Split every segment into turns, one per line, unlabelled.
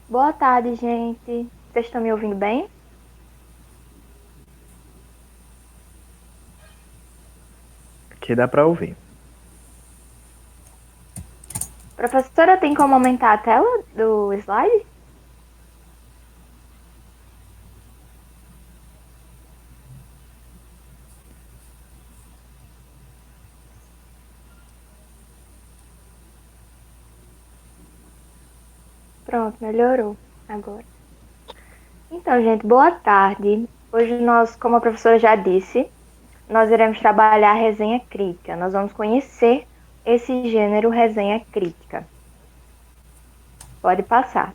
Boa tarde, gente. Vocês estão me ouvindo bem?
Que dá para ouvir.
Professora, tem como aumentar a tela do slide? Pronto, melhorou agora. Então, gente, boa tarde. Hoje nós, como a professora já disse, nós iremos trabalhar a resenha crítica. Nós vamos conhecer esse gênero resenha crítica. Pode passar.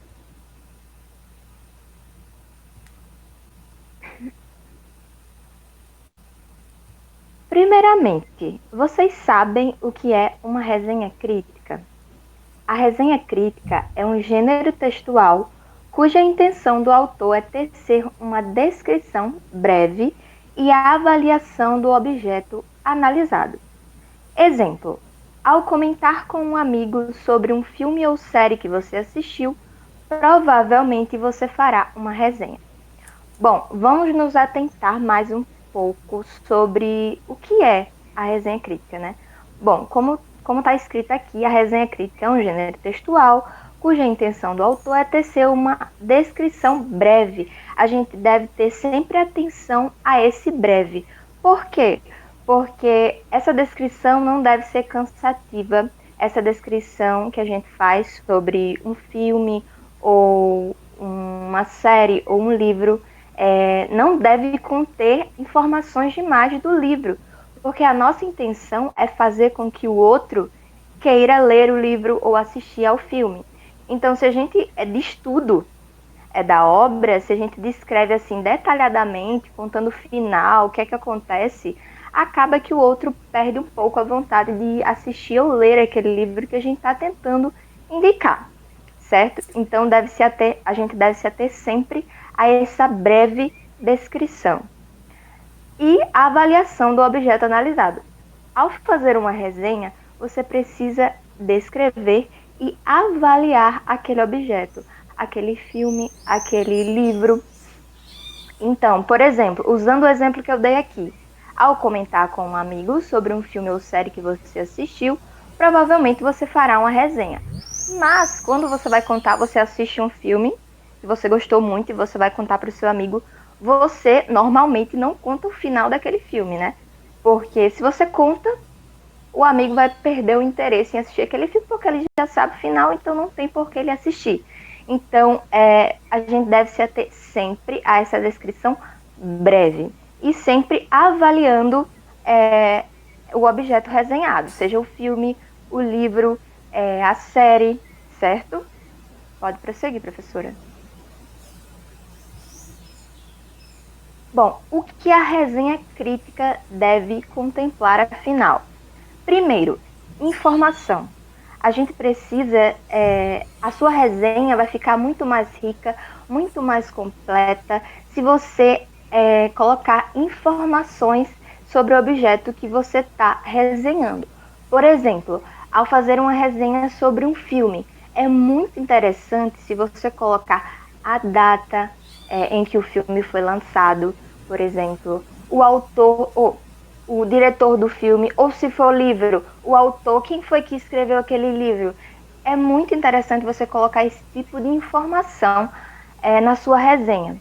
Primeiramente, vocês sabem o que é uma resenha crítica? A resenha crítica é um gênero textual cuja intenção do autor é tecer uma descrição breve e a avaliação do objeto analisado. Exemplo: ao comentar com um amigo sobre um filme ou série que você assistiu, provavelmente você fará uma resenha. Bom, vamos nos atentar mais um pouco sobre o que é a resenha crítica, né? Bom, como está escrito aqui, a resenha crítica é um gênero textual cuja intenção do autor é tecer uma descrição breve. A gente deve ter sempre atenção a esse breve. Por quê? Porque essa descrição não deve ser cansativa. Essa descrição que a gente faz sobre um filme ou uma série ou um livro não deve conter informações demais do livro, porque a nossa intenção é fazer com que o outro queira ler o livro ou assistir ao filme. Então, se a gente é de estudo da obra, se a gente descreve assim detalhadamente, contando o final, o que é que acontece, acaba que o outro perde um pouco a vontade de assistir ou ler aquele livro que a gente está tentando indicar, certo? Então a gente deve se ater sempre a essa breve descrição. E a avaliação do objeto analisado. Ao fazer uma resenha, você precisa descrever e avaliar aquele objeto, aquele filme, aquele livro. Então, por exemplo, usando o exemplo que eu dei aqui, ao comentar com um amigo sobre um filme ou série que você assistiu, provavelmente você fará uma resenha. Mas quando você vai contar, você assiste um filme que você gostou muito e você vai contar para o seu amigo, você normalmente não conta o final daquele filme, né? Porque se você conta, o amigo vai perder o interesse em assistir aquele filme porque ele já sabe o final, então não tem por que ele assistir. Então, a gente deve se ater sempre a essa descrição breve e sempre avaliando o objeto resenhado, seja o filme, o livro, a série, certo? Pode prosseguir, professora. Bom, o que a resenha crítica deve contemplar, afinal? Primeiro, informação. A gente precisa, a sua resenha vai ficar muito mais rica, muito mais completa, se você colocar informações sobre o objeto que você está resenhando. Por exemplo, ao fazer uma resenha sobre um filme, é muito interessante se você colocar a data em que o filme foi lançado, por exemplo, o autor, o diretor do filme, ou se for livro, o autor, quem foi que escreveu aquele livro. É muito interessante você colocar esse tipo de informação na sua resenha.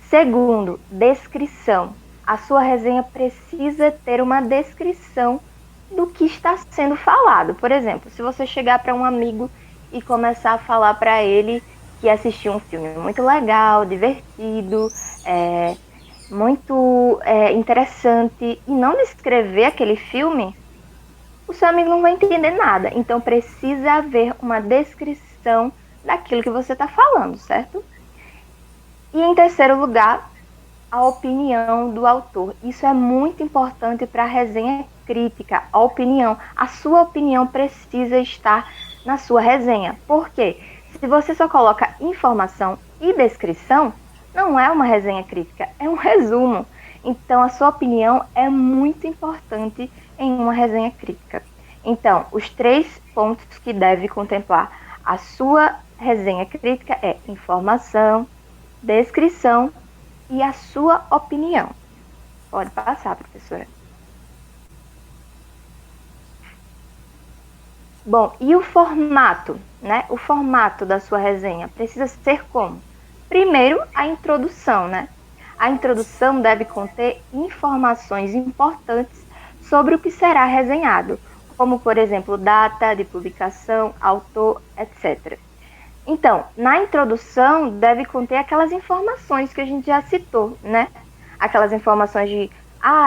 Segundo, descrição. A sua resenha precisa ter uma descrição do que está sendo falado. Por exemplo, se você chegar para um amigo e começar a falar para ele que assistiu um filme muito legal, divertido, muito interessante, e não descrever aquele filme, o seu amigo não vai entender nada. Então precisa haver uma descrição daquilo que você está falando, certo? E em terceiro lugar, a opinião do autor. Isso é muito importante para a resenha crítica. A opinião, a sua opinião precisa estar na sua resenha. Por quê? Se você só coloca informação e descrição, não é uma resenha crítica, é um resumo. Então, a sua opinião é muito importante em uma resenha crítica. Então, os 3 pontos que deve contemplar a sua resenha crítica é informação, descrição e a sua opinião. Pode passar, professora. Bom, e o formato, né? O formato da sua resenha precisa ser como? Primeiro, a introdução, né? A introdução deve conter informações importantes sobre o que será resenhado, como, por exemplo, data de publicação, autor, etc. Então, na introdução deve conter aquelas informações que a gente já citou, né? Aquelas informações de,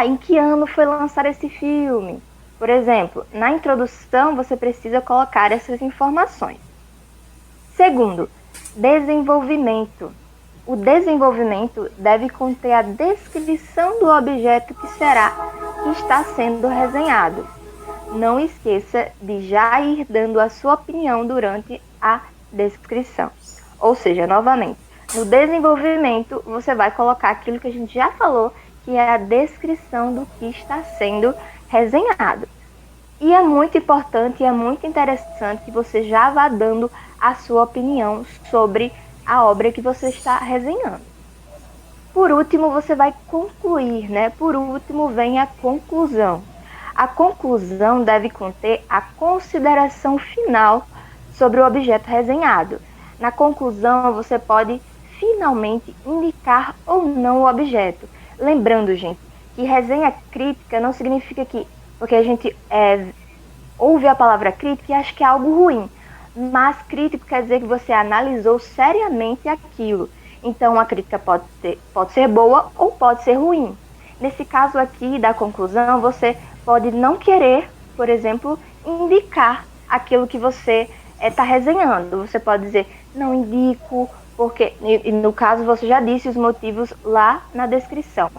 em que ano foi lançado esse filme? Por exemplo, na introdução você precisa colocar essas informações. Segundo, desenvolvimento. O desenvolvimento deve conter a descrição do objeto que está sendo resenhado. Não esqueça de já ir dando a sua opinião durante a descrição. Ou seja, novamente, no desenvolvimento você vai colocar aquilo que a gente já falou, que é a descrição do que está sendo resenhado. E é muito importante e é muito interessante que você já vá dando a sua opinião sobre a obra que você está resenhando. Por último, você vai concluir, né? Por último, vem a conclusão. A conclusão deve conter a consideração final sobre o objeto resenhado. Na conclusão, você pode finalmente indicar ou não o objeto. Lembrando, gente, que resenha crítica não significa que, porque a gente ouve a palavra crítica e acha que é algo ruim, mas crítico quer dizer que você analisou seriamente aquilo. Então, a crítica pode ser boa ou pode ser ruim. Nesse caso aqui da conclusão, você pode não querer, por exemplo, indicar aquilo que você está resenhando. Você pode dizer, não indico, porque, e no caso, você já disse os motivos lá na descrição.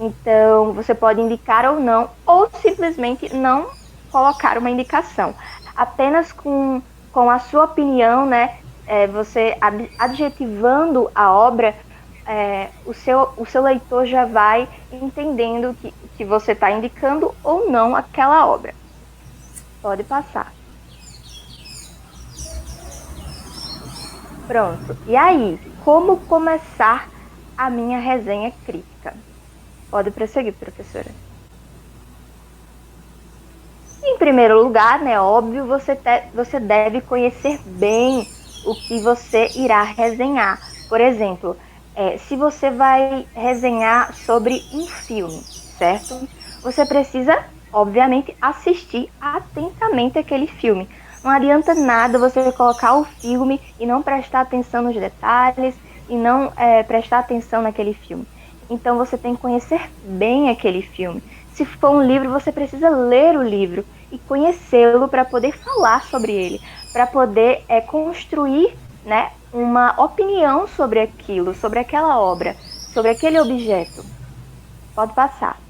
Então, você pode indicar ou não, ou simplesmente não colocar uma indicação. Apenas com a sua opinião, né, você adjetivando a obra, o seu leitor já vai entendendo que você está indicando ou não aquela obra. Pode passar. Pronto. E aí, como começar a minha resenha crítica? Pode prosseguir, professora. Em primeiro lugar, né, óbvio, você deve conhecer bem o que você irá resenhar. Por exemplo, se você vai resenhar sobre um filme, certo? Você precisa, obviamente, assistir atentamente aquele filme. Não adianta nada você colocar o filme e não prestar atenção nos detalhes e não prestar atenção naquele filme. Então, você tem que conhecer bem aquele filme. Se for um livro, você precisa ler o livro e conhecê-lo para poder falar sobre ele, para poder construir, né, uma opinião sobre aquilo, sobre aquela obra, sobre aquele objeto. Pode passar.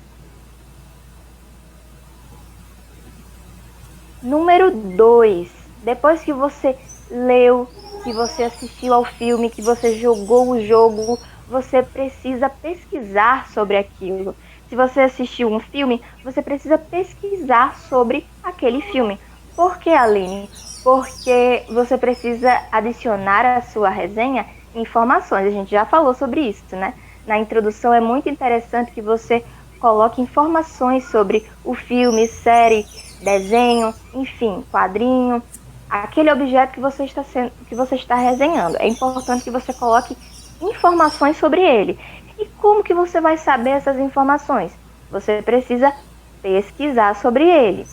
Número 2. Depois que você leu, que você assistiu ao filme, que você jogou o jogo, você precisa pesquisar sobre aquilo. Se você assistiu um filme, você precisa pesquisar sobre aquele filme. Por que, Aline? Porque você precisa adicionar à sua resenha informações. A gente já falou sobre isso, né? Na introdução é muito interessante que você coloque informações sobre o filme, série, desenho, enfim, quadrinho, aquele objeto que você está resenhando. É importante que você coloque informações sobre ele. E como que você vai saber essas informações? Você precisa pesquisar sobre ele.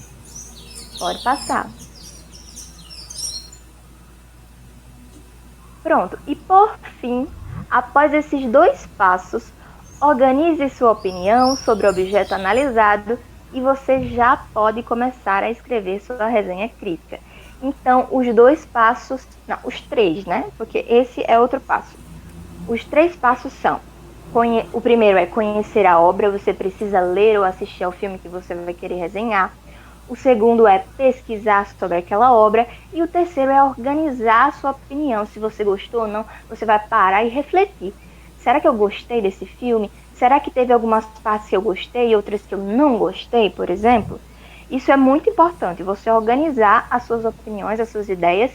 Pode passar. Pronto. E por fim, após esses 2 passos, organize sua opinião sobre o objeto analisado e você já pode começar a escrever sua resenha crítica. Então, os 2 passos, não, os 3, né? Porque esse é outro passo. Os 3 passos são: o primeiro é conhecer a obra, você precisa ler ou assistir ao filme que você vai querer resenhar. O segundo é pesquisar sobre aquela obra. E o terceiro é organizar a sua opinião. Se você gostou ou não, você vai parar e refletir. Será que eu gostei desse filme? Será que teve algumas partes que eu gostei e outras que eu não gostei, por exemplo? Isso é muito importante, você organizar as suas opiniões, as suas ideias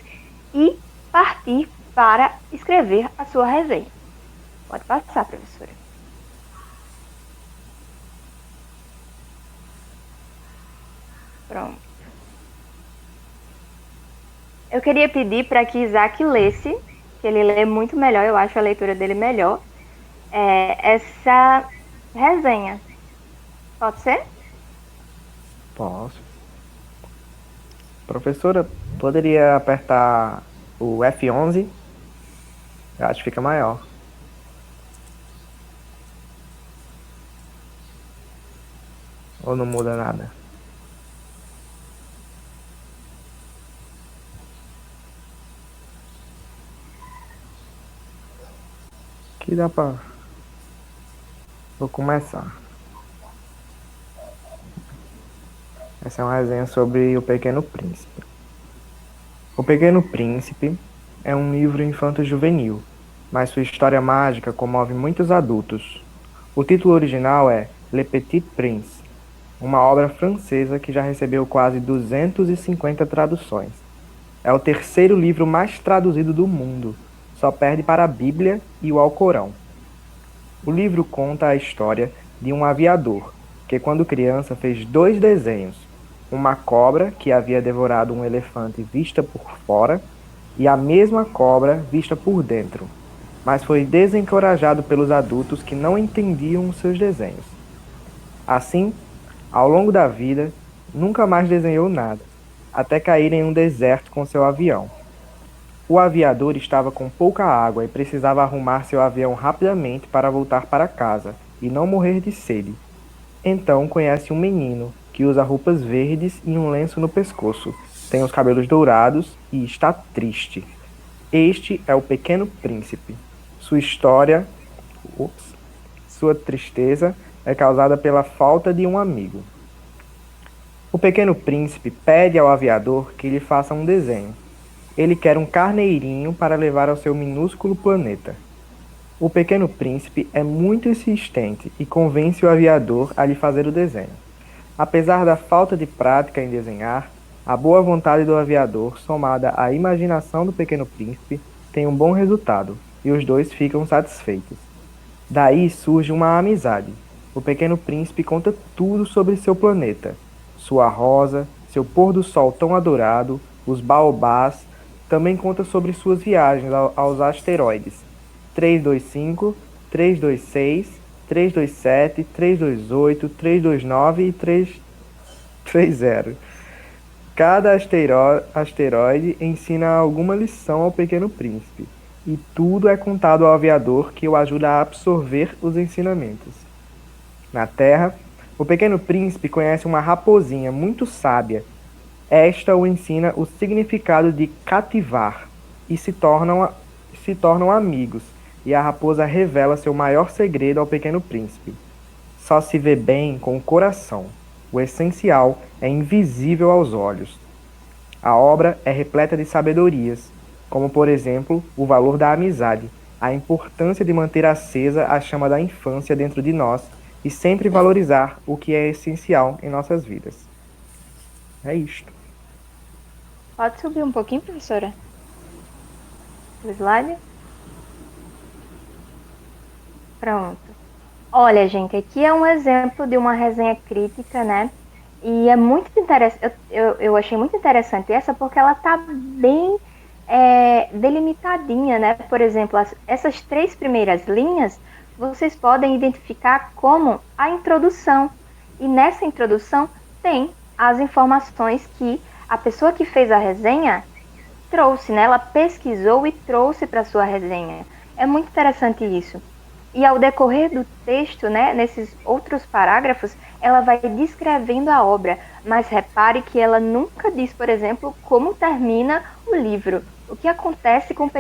e partir para escrever a sua resenha. Pode passar, professora. Pronto. Eu queria pedir para que Isaac lesse, que ele lê muito melhor, eu acho a leitura dele melhor, essa resenha. Pode ser?
Posso. Professora, poderia apertar o F11? Eu acho que fica maior. Ou não muda nada? Que dá pra... Vou começar. Essa é uma resenha sobre O Pequeno Príncipe. O Pequeno Príncipe é um livro infanto-juvenil, mas sua história mágica comove muitos adultos. O título original é Le Petit Prince, uma obra francesa que já recebeu quase 250 traduções. É o terceiro livro mais traduzido do mundo, só perde para a Bíblia e o Alcorão. O livro conta a história de um aviador que, quando criança, fez 2 desenhos: uma cobra que havia devorado um elefante vista por fora e a mesma cobra vista por dentro, mas foi desencorajado pelos adultos que não entendiam os seus desenhos. Assim, ao longo da vida, nunca mais desenhou nada, até cair em um deserto com seu avião. O aviador estava com pouca água e precisava arrumar seu avião rapidamente para voltar para casa e não morrer de sede. Então conhece um menino que usa roupas verdes e um lenço no pescoço, tem os cabelos dourados e está triste. Este é o Pequeno Príncipe. Sua história, sua tristeza é causada pela falta de um amigo. O Pequeno Príncipe pede ao aviador que lhe faça um desenho. Ele quer um carneirinho para levar ao seu minúsculo planeta. O Pequeno Príncipe é muito insistente e convence o aviador a lhe fazer o desenho. Apesar da falta de prática em desenhar, a boa vontade do aviador, somada à imaginação do Pequeno Príncipe, tem um bom resultado, e os dois ficam satisfeitos. Daí surge uma amizade. O Pequeno Príncipe conta tudo sobre seu planeta, sua rosa, seu pôr do sol tão adorado, os baobás. Também conta sobre suas viagens aos asteroides 325, 326, 327, 328, 329 e 330. Cada asteroide ensina alguma lição ao Pequeno Príncipe, e tudo é contado ao aviador que o ajuda a absorver os ensinamentos. Na Terra, o Pequeno Príncipe conhece uma raposinha muito sábia. Esta o ensina o significado de cativar e se tornam amigos, e a raposa revela seu maior segredo ao Pequeno Príncipe. Só se vê bem com o coração. O essencial é invisível aos olhos. A obra é repleta de sabedorias, como, por exemplo, o valor da amizade, a importância de manter acesa a chama da infância dentro de nós e sempre valorizar o que é essencial em nossas vidas. É isto.
Pode subir um pouquinho, professora? O slide? Pronto. Olha, gente, aqui é um exemplo de uma resenha crítica, né? E é muito interessante, eu achei muito interessante essa porque ela tá bem delimitadinha, né? Por exemplo, essas 3 primeiras linhas, vocês podem identificar como a introdução. E nessa introdução tem as informações que a pessoa que fez a resenha trouxe, né? Ela pesquisou e trouxe para sua resenha. É muito interessante isso. E ao decorrer do texto, né, nesses outros parágrafos, ela vai descrevendo a obra, mas repare que ela nunca diz, por exemplo, como termina o livro, o que acontece com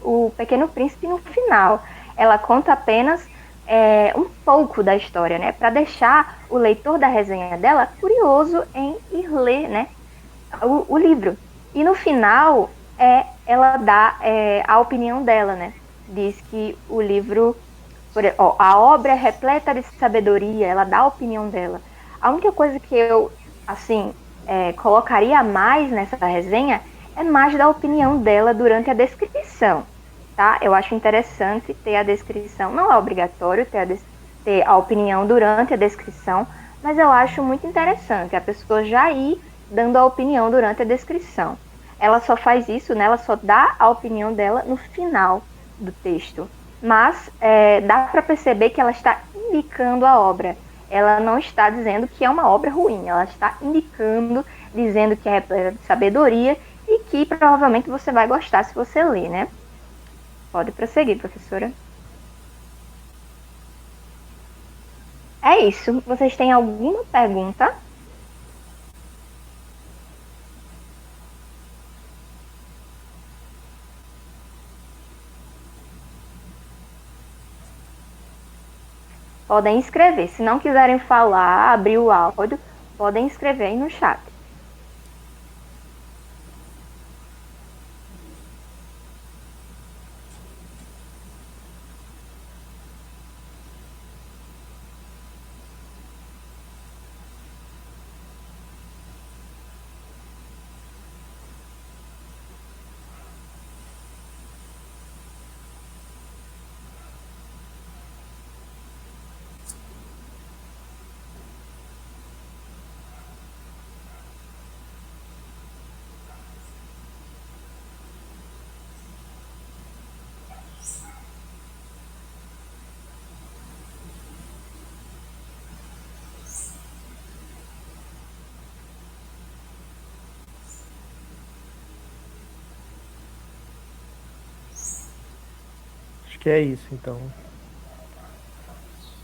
o Pequeno Príncipe no final. Ela conta apenas um pouco da história, né, para deixar o leitor da resenha dela curioso em ir ler, né, o livro. E no final, ela dá a opinião dela, né, diz que o livro... a obra é repleta de sabedoria, ela dá a opinião dela. A única coisa que eu, assim, colocaria mais nessa resenha é mais da opinião dela durante a descrição, tá? Eu acho interessante ter a descrição, não é obrigatório ter a opinião durante a descrição, mas eu acho muito interessante a pessoa já ir dando a opinião durante a descrição. Ela só faz isso, né? Ela só dá a opinião dela no final do texto. Mas dá para perceber que ela está indicando a obra. Ela não está dizendo que é uma obra ruim, ela está indicando, dizendo que é repleta de sabedoria e que provavelmente você vai gostar se você ler, né? Pode prosseguir, professora. É isso. Vocês têm alguma pergunta? Podem escrever. Se não quiserem falar, abrir o áudio, podem escrever aí no chat.
Acho que é isso, então.